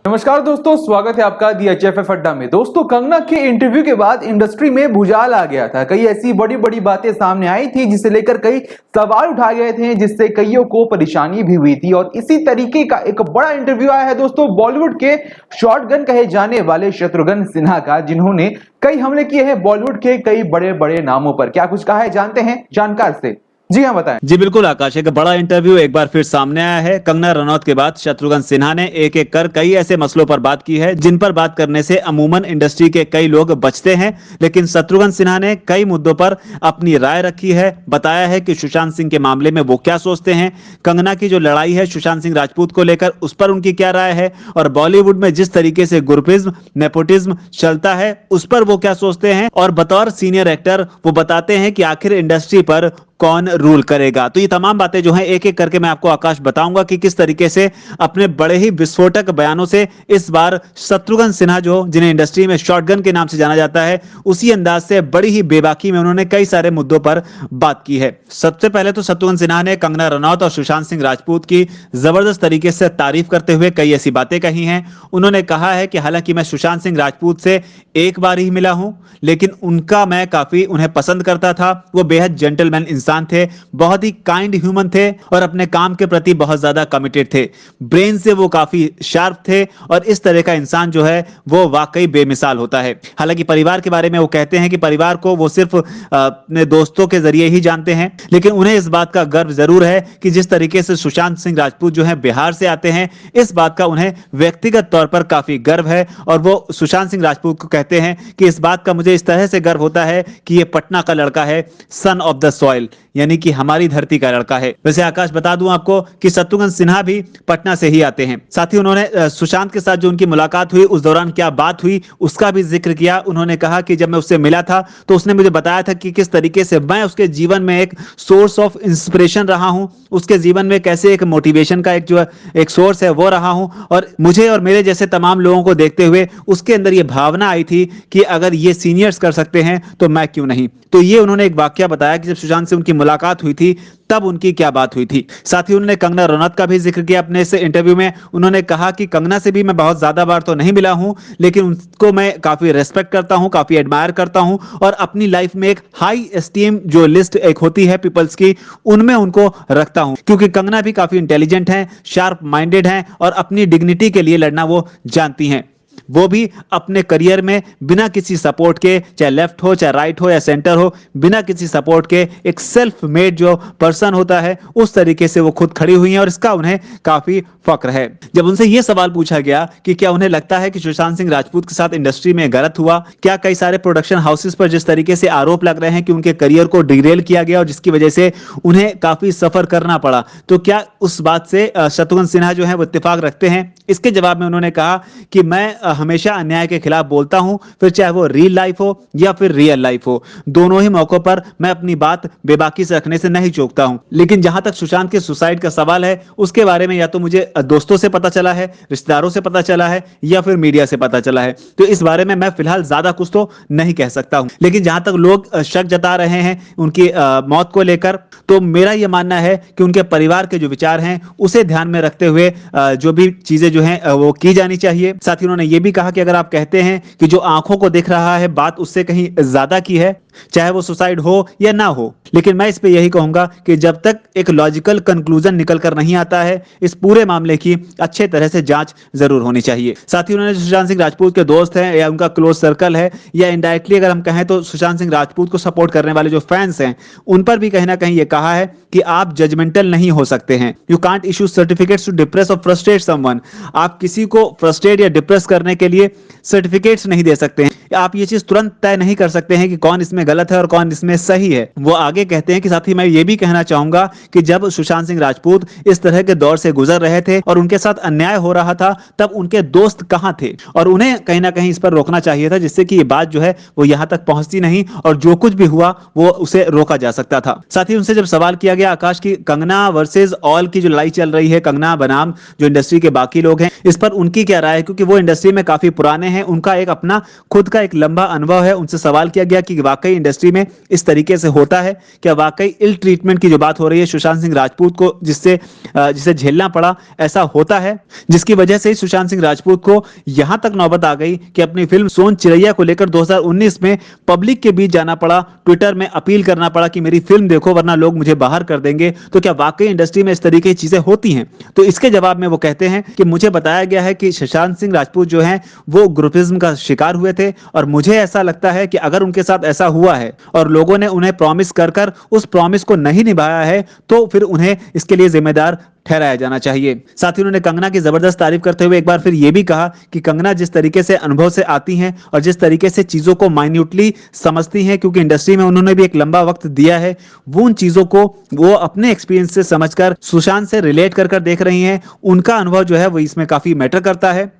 नमस्कार दोस्तों, स्वागत है आपका दी एचएफएफ अड्डा में। दोस्तों, कंगना के इंटरव्यू के बाद इंडस्ट्री में भूचाल आ गया था। कई ऐसी बड़ी बड़ी बातें सामने आई थी जिसे लेकर कई सवाल उठाए गए थे, जिससे कईयों को परेशानी भी हुई थी। और इसी तरीके का एक बड़ा इंटरव्यू आया है दोस्तों बॉलीवुड के शॉटगन कहे जाने वाले शत्रुघ्न सिन्हा का, जिन्होंने कई हमले किए हैं बॉलीवुड के कई बड़े बड़े नामों पर। क्या कुछ कहा है जानते हैं जानकार से। जी हाँ, बताएं। जी बिल्कुल आकाश, एक बड़ा इंटरव्यू एक बार फिर सामने आया है। कंगना रनौत के बाद शत्रुघ्न सिन्हा ने एक एक कर कई ऐसे मसलों पर बात की है जिन पर बात करने से अमूमन इंडस्ट्री के कई लोग बचते हैं, लेकिन शत्रुघ्न सिन्हा ने कई मुद्दों पर अपनी राय रखी है। बताया है कि सुशांत सिंह के मामले में वो क्या सोचते हैं, कंगना की जो लड़ाई है सुशांत सिंह राजपूत को लेकर उस पर उनकी क्या राय है, और बॉलीवुड में जिस तरीके से ग्रुपिज्म नेपोटिज्म चलता है उस पर वो क्या सोचते हैं। और बतौर सीनियर एक्टर वो बताते हैं कि आखिर इंडस्ट्री पर कौन रूल करेगा। तो ये तमाम बातें जो हैं एक एक करके मैं आपको आकाश बताऊंगा कि किस तरीके से अपने बड़े ही विस्फोटक बयानों से इस बार शत्रुघ्न सिन्हा, जो जिन्हें इंडस्ट्री में शॉटगन के नाम से जाना जाता है, उसी अंदाज से बड़ी ही बेबाकी में उन्होंने कई सारे मुद्दों पर बात की है। सबसे पहले तो शत्रुघ्न सिन्हा ने कंगना रनौत और सुशांत सिंह राजपूत की जबरदस्त तरीके से तारीफ करते हुए कई ऐसी बातें कही हैं। उन्होंने कहा है कि हालांकि मैं सुशांत सिंह राजपूत से एक बार ही मिला हूं, लेकिन उनका मैं काफी उन्हें पसंद करता था। वो बेहद जेंटलमैन इंसान थे, बहुत ही काइंड ह्यूमन थे और अपने काम के प्रति बहुत ज्यादा कमिटेड थे। ब्रेन से वो काफी शार्प थे और इस तरह का इंसान जो है वो वाकई बेमिसाल होता है। हालांकि परिवार के बारे में वो कहते हैं कि परिवार को वो सिर्फ अपने दोस्तों के जरिए ही जानते हैं, लेकिन उन्हें इस बात का गर्व जरूर है कि जिस तरीके से सुशांत सिंह राजपूत जो है बिहार से आते हैं, इस बात का उन्हें व्यक्तिगत तौर पर काफी गर्व है। और वो सुशांत सिंह राजपूत को कहते हैं कि इस बात का मुझे इस तरह से गर्व होता है कि ये पटना का लड़का है, सन ऑफ द सॉइल, यानी कि हमारी धरती का लड़का है। वैसे आकाश बता दूं आपको कि शत्रुघ्न सिन्हा भी पटना से ही आते हैं। साथ ही उन्होंने सुशांत के साथ जो उनकी मुलाकात हुई उस दौरान क्या बात हुई उसका भी जिक्र किया। उन्होंने कहा कि जब मैं उससे मिला था तो उसने मुझे बताया था कि किस तरीके से मैं उसके जीवन में एक सोर्स ऑफ इंस्पिरेशन रहा हूं, उसके जीवन में कैसे एक मोटिवेशन का एक सोर्स है वो रहा हूं, और मुझे और मेरे जैसे तमाम लोगों को देखते हुए उसके अंदर ये भावना आई थी कि अगर ये सीनियर्स कर सकते हैं तो मैं क्यों नहीं। तो ये उन्होंने एक वाकया बताया कि जब सुशांत से उनकी मुलाकात हुई थी तब उनकी क्या बात हुई थी। साथ ही उन्होंने कंगना रनौत का भी जिक्र किया अपने इस इंटरव्यू में। उन्होंने कहा कि कंगना से भी मैं बहुत ज्यादा बार तो नहीं मिला हूं, लेकिन उनको मैं काफी रेस्पेक्ट करता हूं, काफी एडमायर करता हूं, और अपनी लाइफ में एक हाई एस्टीम जो लिस्ट एक होती है पीपल्स की, उनमें उनको रखता हूं, क्योंकि कंगना भी काफी इंटेलिजेंट हैं, शार्प माइंडेड हैं और अपनी डिग्निटी के लिए लड़ना वो जानती हैं। वो भी अपने करियर में बिना किसी सपोर्ट के, चाहे लेफ्ट हो चाहे राइट हो या सेंटर हो, बिना किसी सपोर्ट के एक सेल्फ मेड जो पर्सन होता है उस तरीके से वो खुद खड़ी हुई हैं और इसका उन्हें काफी फक्र है। जब उनसे यह सवाल पूछा गया कि क्या उन्हें लगता है कि सुशांत सिंह राजपूत के साथ इंडस्ट्री में गलत हुआ, क्या कई सारे प्रोडक्शन हाउसेस पर जिस तरीके से आरोप लग रहे हैं कि उनके करियर को डिरेल किया गया और जिसकी वजह से उन्हें काफी सफर करना पड़ा, तो क्या उस बात से शत्रुघ्न सिन्हा जो है वो इत्तेफाक रखते हैं। इसके जवाब में उन्होंने कहा कि मैं हमेशा अन्याय के खिलाफ बोलता हूं, फिर चाहे वो रियल लाइफ हो या फिर रियल लाइफ हो, दोनों ही मौकों पर मैं अपनी बात बेबाकी से रखने से नहीं चूकता हूं। लेकिन जहां तक सुशांत के सुसाइड का सवाल है, उसके बारे में या तो मुझे दोस्तों से पता चला है, रिश्तेदारों से पता चला है, या फिर मीडिया से पता चला है, तो इस बारे में मैं फिलहाल ज्यादा कुछ तो नहीं कह सकता हूं। लेकिन जहां तक लोग शक जता रहे हैं उनकी मौत को लेकर, तो मेरा यह मानना है कि उनके परिवार के जो विचार हैं उसे ध्यान में रखते हुए जो भी चीजें जो हैं वो की जानी चाहिए। साथ ही उन्होंने ये भी कहा कि अगर आप कहते हैं कि जो आंखों को दिख रहा है बात उससे कहीं ज्यादा की है, चाहे वो सुसाइड हो या ना हो, लेकिन मैं इस पे यही कहूंगा कि जब तक एक लॉजिकल कंक्लूजन निकल कर नहीं आता है, इस पूरे मामले की अच्छे तरह से जांच जरूर होनी चाहिए। साथ ही उन्होंने सुशांत सिंह राजपूत के दोस्त हैं या उनका क्लोज सर्कल है, या इनडायरेक्टली अगर हम कहें तो सुशांत सिंह राजपूत को सपोर्ट करने वाले जो फैंस हैं उन पर भी कहीं ना कहीं ये कहा है कि आप जजमेंटल नहीं हो सकते हैं। You can't issue certificates to depress और फ्रस्ट्रेट समवन। आप किसी को फ्रस्ट्रेट या डिप्रेस करने के लिए सर्टिफिकेट्स नहीं दे सकते हैं। आप ये चीज तुरंत तय नहीं कर सकते हैं कि कौन इसमें गलत है और कौन इसमें सही है। वो आगे कहते हैं कि साथ ही मैं ये भी कहना चाहूंगा कि जब सुशांत सिंह राजपूत इस तरह के दौर से गुजर रहे थे और उनके साथ अन्याय हो रहा था, तब उनके दोस्त कहां थे, और उन्हें कहीं ना कहीं इस पर रोकना चाहिए था, जिससे कि ये बात जो है वो यहां तक पहुंचती नहीं और जो कुछ भी हुआ वो उसे रोका जा सकता था। साथ ही उनसे जब सवाल किया गया आकाश की कंगना वर्सेस ऑल की जो लड़ाई चल रही है, कंगना बनाम जो इंडस्ट्री के बाकी लोग हैं, इस पर उनकी क्या राय है, क्योंकि वो इंडस्ट्री में काफी पुराने हैं, उनका एक अपना खुद का एक लंबा अनुभव है। उनसे सवाल किया गया कि वाकई इंडस्ट्री में इस तरीके से होता है, क्या वाकई इल ट्रीटमेंट की जो बात हो रही है सुशांत सिंह राजपूत को जिसे झेलना पड़ा, ऐसा होता है जिसकी वजह से सुशांत सिंह राजपूत को यहां तक नौबत आ गई कि अपनी फिल्म सोन चिरैया को लेकर 2019 में पब्लिक के बीच जाना पड़ा, ट्विटर में अपील करना पड़ा कि मेरी फिल्म देखो वरना लोग मुझे बाहर कर देंगे। तो क्या वाकई इंडस्ट्री में इस तरीके की चीजें होती हैं? तो इसके जवाब में वो कहते हैं कि मुझे बताया गया है कि सुशांत सिंह राजपूत जो हैं वो ग्रुपिज्म का शिकार हुए थे, और मुझे ऐसा लगता है कि अगर उनके साथ ऐसा हुआ है और लोगों ने उन्हें प्रॉमिस कर कर उस प्रॉमिस को नहीं निभाया है तो फिर उन्हें इसके लिए जिम्मेदार ठहराया जाना चाहिए। साथ ही उन्होंने कंगना की जबरदस्त तारीफ करते हुए एक बार फिर यह भी कहा कि कंगना जिस तरीके से अनुभव से आती हैं और जिस तरीके से चीजों को माइन्यूटली समझती हैं, क्योंकि इंडस्ट्री में उन्होंने भी एक लंबा वक्त दिया है, वो उन चीजों को वो अपने एक्सपीरियंस से समझकर सुशांत से रिलेट कर देख रही हैं। उनका अनुभव जो है वो इसमें काफी मैटर करता है,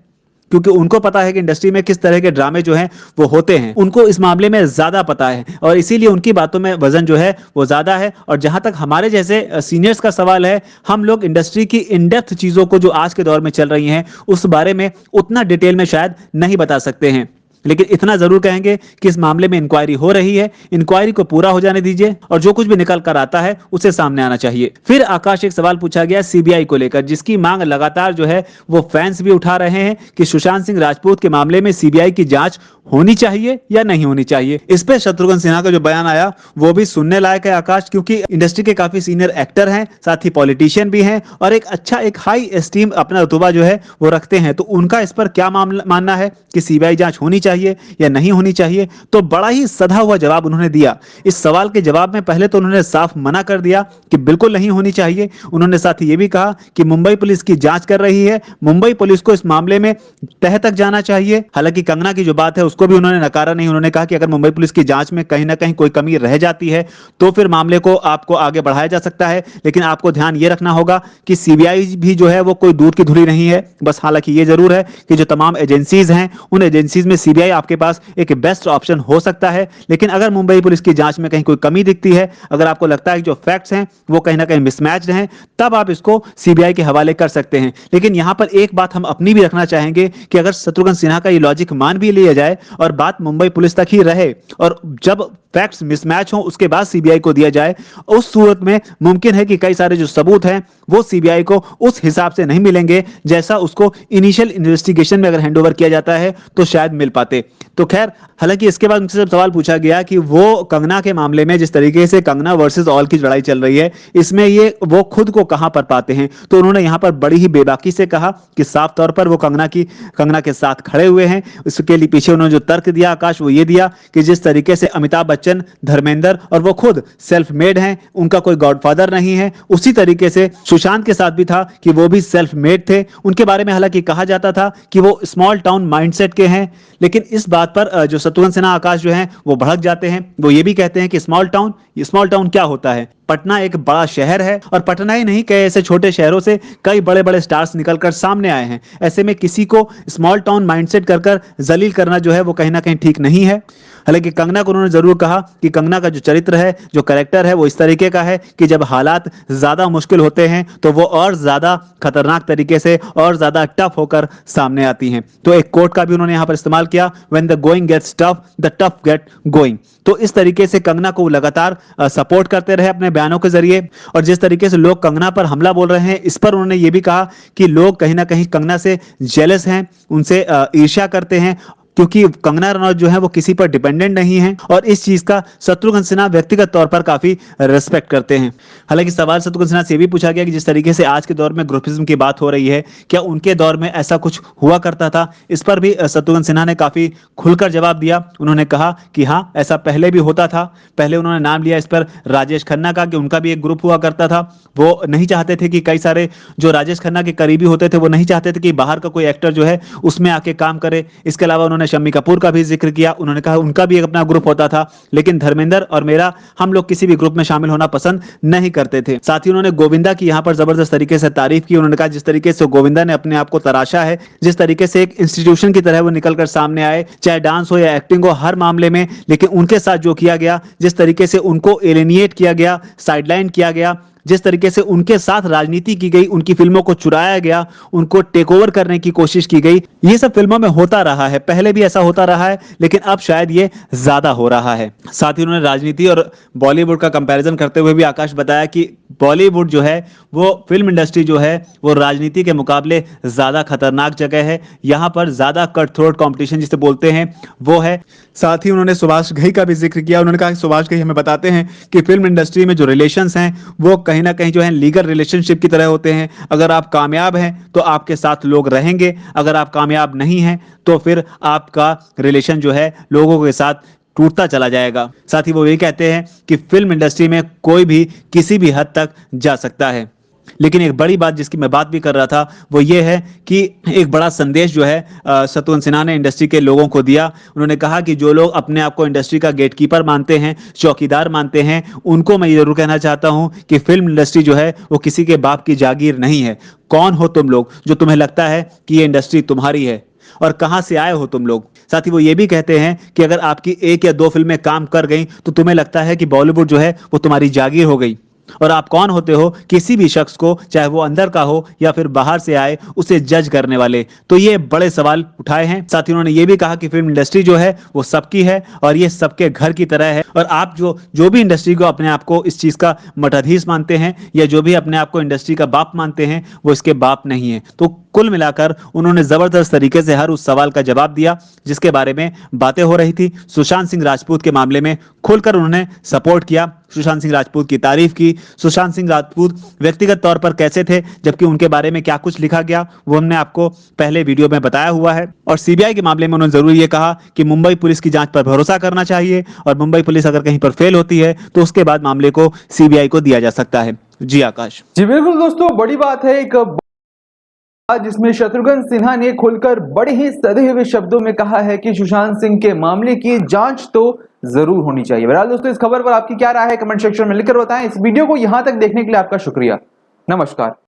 क्योंकि उनको पता है कि इंडस्ट्री में किस तरह के ड्रामे जो हैं वो होते हैं, उनको इस मामले में ज्यादा पता है और इसीलिए उनकी बातों में वजन जो है वो ज्यादा है। और जहां तक हमारे जैसे सीनियर्स का सवाल है, हम लोग इंडस्ट्री की इन डेप्थ चीजों को जो आज के दौर में चल रही हैं उस बारे में उतना डिटेल में शायद नहीं बता सकते हैं, लेकिन इतना जरूर कहेंगे कि इस मामले में इंक्वायरी हो रही है, इंक्वायरी को पूरा हो जाने दीजिए और जो कुछ भी निकल कर आता है उसे सामने आना चाहिए। फिर आकाश एक सवाल पूछा गया सीबीआई को लेकर, जिसकी मांग लगातार जो है वो फैंस भी उठा रहे हैं कि सुशांत सिंह राजपूत के मामले में सीबीआई की जांच होनी चाहिए या नहीं होनी चाहिए। इस पर शत्रुघ्न सिन्हा का जो बयान आया वो भी सुनने लायक है आकाश, क्योंकि इंडस्ट्री के काफी सीनियर एक्टर हैं, साथ ही पॉलिटिशियन भी हैं और एक हाई एस्टीम अपना रुतबा जो है वो रखते हैं। तो उनका इस पर क्या मानना है कि सीबीआई जांच होनी चाहिए या नहीं होनी चाहिए, तो बड़ा ही सधा हुआ जवाब उन्होंने दिया। इस सवाल के जवाब में पहले तो उन्होंने साफ मना कर दिया कि बिल्कुल नहीं होनी चाहिए। उन्होंने साथ ही ये भी कहा कि मुंबई पुलिस की जांच कर रही है, मुंबई पुलिस को इस मामले में तह तक जाना चाहिए। हालांकि कंगना की जो बात है उसको भी उन्होंने नकारा नहीं। उन्होंने कहा कि अगर मुंबई पुलिस की जांच में कहीं ना कहीं कोई कमी रह जाती है तो फिर मामले को आपको आगे बढ़ाया जा सकता है, लेकिन आपको ध्यान यह रखना होगा कि सीबीआई भी जो है वो कोई दूध की धुली नहीं है। बस हालांकि ये जरूर है कि जो तमाम एजेंसीज हैं उन एजेंसीज में सीबीआई आपके पास एक बेस्ट ऑप्शन हो सकता है, लेकिन अगर मुंबई पुलिस की जांच में कहीं कोई कमी दिखती है, अगर आपको लगता है कि जो फैक्ट्स हैं वो कहीं ना कहीं मिसमैच्ड हैं, तब आप इसको सीबीआई के हवाले कर सकते हैं। लेकिन यहां पर एक बात हम अपनी भी रखना चाहेंगे कि अगर शत्रुघ्न सिन्हा का ये लॉजिक मान भी लिया जाए और बात मुंबई पुलिस तक ही रहे और जब फैक्ट्स मिसमैच हो उसके बाद सीबीआई को दिया जाए, उस सूरत में मुमकिन है कि कई सारे जो सबूत हैं वो सीबीआई को उस हिसाब से नहीं मिलेंगे जैसा उसको इनिशियल इन्वेस्टिगेशन में अगर हैंडओवर किया जाता है तो शायद मिल पाते। तो खैर, हालांकि इसके बाद उनसे सवाल पूछा गया कि वो कंगना के मामले में जिस तरीके से कंगना वर्सेस ऑल की लड़ाई चल रही है, इसमें ये वो खुद को कहां पर पाते हैं, तो उन्होंने यहां पर बड़ी ही बेबाकी से कहा कि साफ तौर पर वो कंगना के साथ खड़े हुए हैं। इसके लिए पीछे उन्होंने जो तर्क दिया आकाश, वो ये दिया कि जिस तरीके से अमिताभ बच्चन, धर्मेंद्र और वो खुद सेल्फ मेड हैं, उनका कोई गॉडफादर नहीं है, उसी तरीके से सुशांत के साथ भी था कि वो भी सेल्फ मेड थे। उनके बारे में हालांकि कहा जाता था कि वो स्मॉल टाउन माइंडसेट के हैं, लेकिन इस बात पर जो शत्रुघ्न सिन्हा आकाश जो हैं वो भड़क जाते हैं। वो ये भी कहते हैं कि स्मॉल टाउन क्या होता है? पटना एक बड़ा शहर है और पटना ही नहीं, कई ऐसे छोटे शहरों से कई बड़े बड़े स्टार्स निकलकर सामने आए हैं। ऐसे में किसी को स्मॉल टाउन माइंडसेट कर जलील करना जो है वो कहीं ना कहीं ठीक नहीं है। हालांकि कंगना को उन्होंने जरूर कहा कि कंगना का जो चरित्र है, जो कैरेक्टर है, वो इस तरीके का है कि जब हालात ज्यादा मुश्किल होते हैं तो वो और ज्यादा खतरनाक तरीके से और ज्यादा टफ होकर सामने आती हैं। तो एक कोट का भी उन्होंने यहां पर इस्तेमाल किया, when the going gets tough the tough get going. तो इस तरीके से कंगना को लगातार सपोर्ट करते रहे अपने बयानों के जरिए, और जिस तरीके से लोग कंगना पर हमला बोल रहे हैं, इस पर उन्होंने ये भी कहा कि लोग कहीं ना कहीं कंगना से जेलस हैं, उनसे ईर्ष्या करते हैं, क्योंकि कंगना रनौत जो है वो किसी पर डिपेंडेंट नहीं है और इस चीज का शत्रुघ्न सिन्हा व्यक्तिगत तौर पर काफी रेस्पेक्ट करते हैं। हालांकि सवाल शत्रुघ्न सिन्हा से भी पूछा गया कि जिस तरीके से आज के दौर में ग्रुपिज्म की बात हो रही है, क्या उनके दौर में ऐसा कुछ हुआ करता था? इस पर भी शत्रुघ्न सिन्हा ने काफी खुलकर जवाब दिया। उन्होंने कहा कि हाँ, ऐसा पहले भी होता था। पहले उन्होंने नाम लिया इस पर राजेश खन्ना का कि उनका भी एक ग्रुप हुआ करता था। वो नहीं चाहते थे कि कई सारे जो राजेश खन्ना के करीबी होते थे वो नहीं चाहते थे कि बाहर का कोई एक्टर जो है उसमें आके काम करे। इसके अलावा उन्होंने शम्मी कपूर का भी जिक्र किया। उन्होंने कहा उनका भी एक अपना ग्रुप होता था, लेकिन धर्मेंद्र और मेरा, हम लोग किसी भी ग्रुप में शामिल होना पसंद नहीं करते थे। साथ ही उन्होंने गोविंदा की यहां पर जबरदस्त तरीके से तारीफ की। उन्होंने कहा जिस तरीके से गोविंदा ने अपने आप को तराशा है, जिस तरीके से एक इंस्टीट्यूशन की तरह वो निकलकर सामने आए, चाहे डांस हो या एक्टिंग हो, हर मामले में, लेकिन उनके साथ जो किया गया, जिस तरीके से उनको एलिनिएट किया गया, साइडलाइन किया गया, जिस तरीके से उनके साथ राजनीति की गई, उनकी फिल्मों को चुराया गया, उनको टेक ओवर करने की कोशिश की गई, ये सब फिल्मों में होता रहा है, पहले भी ऐसा होता रहा है, लेकिन अब शायद ये ज्यादा हो रहा है। साथ ही उन्होंने राजनीति और बॉलीवुड का कंपैरिजन करते हुए भी आकाश बताया कि बॉलीवुड जो है, वो फिल्म इंडस्ट्री जो है, वो राजनीति के मुकाबले ज्यादा खतरनाक जगह है। यहां पर ज्यादा कट थ्रोट कंपटीशन जिसे बोलते हैं वो है। साथ ही उन्होंने सुभाष घई का भी जिक्र किया। उन्होंने कहा कि सुभाष घई हमें बताते हैं कि फिल्म इंडस्ट्री में जो रिलेशंस हैं वो कहीं ना कहीं जो है लीगल रिलेशनशिप की तरह होते हैं। अगर आप कामयाब हैं तो आपके साथ लोग रहेंगे, अगर आप कामयाब नहीं हैं तो फिर आपका रिलेशन जो है लोगों के साथ टूटता चला जाएगा। साथ ही वो ये कहते हैं कि फिल्म इंडस्ट्री में कोई भी किसी भी हद तक जा सकता है। लेकिन एक बड़ी बात जिसकी मैं बात भी कर रहा था वो ये है कि एक बड़ा संदेश जो है शत्रुघ्न सिन्हा ने इंडस्ट्री के लोगों को दिया। उन्होंने कहा कि जो लोग अपने आप को इंडस्ट्री का गेटकीपर मानते हैं, चौकीदार मानते हैं, उनको मैं ये जरूर कहना चाहता हूं कि फिल्म इंडस्ट्री जो है वो किसी के बाप की जागीर नहीं है। कौन हो तुम लोग जो तुम्हें लगता है कि ये इंडस्ट्री तुम्हारी है, और कहां से आए हो तुम लोग। साथ ही वो ये भी कहते हैं कि अगर आपकी 1 या 2 फिल्में काम कर गई तो तुम्हें लगता है कि बॉलीवुड जो है वो तुम्हारी जागीर हो गई, और आप कौन होते हो किसी भी शख्स को, चाहे वो अंदर का हो या फिर बाहर से आए, उसे जज करने वाले। तो ये बड़े सवाल उठाए हैं। साथ ही उन्होंने ये भी कहा कि फिल्म इंडस्ट्री जो है वो सबकी है और ये सबके घर की तरह है, और आप जो भी इंडस्ट्री को अपने आप को इस चीज का मठाधीश मानते हैं या जो भी अपने आप को इंडस्ट्री का बाप मानते हैं वो इसके बाप नहीं है। तो कुल मिलाकर उन्होंने जबरदस्त तरीके से हर उस सवाल का जवाब दिया जिसके बारे में बातें हो रही थी। सुशांत सिंह राजपूत के मामले में खुलकर उन्होंने सपोर्ट किया, सुशांत सिंह राजपूत की तारीफ की। सुशांत सिंह राजपूत व्यक्तिगत तौर पर कैसे थे, जबकि उनके बारे में क्या कुछ लिखा गया वो हमने आपको पहले वीडियो में बताया हुआ है। और सीबीआई के मामले में उन्होंने जरूर ये कहा कि मुंबई पुलिस की जांच पर भरोसा करना चाहिए, और मुंबई पुलिस अगर कहीं पर फेल होती है तो उसके बाद मामले को सीबीआई को दिया जा सकता है। जी आकाश। जी बिल्कुल दोस्तों, बड़ी बात है एक जिसमें शत्रुघ्न सिन्हा ने खुलकर बड़े ही सधे हुए शब्दों में कहा है कि सुशांत सिंह के मामले की जांच तो जरूर होनी चाहिए। बहरहाल दोस्तों, इस खबर पर आपकी क्या राय है कमेंट सेक्शन में लिखकर बताएं। इस वीडियो को यहां तक देखने के लिए आपका शुक्रिया। नमस्कार।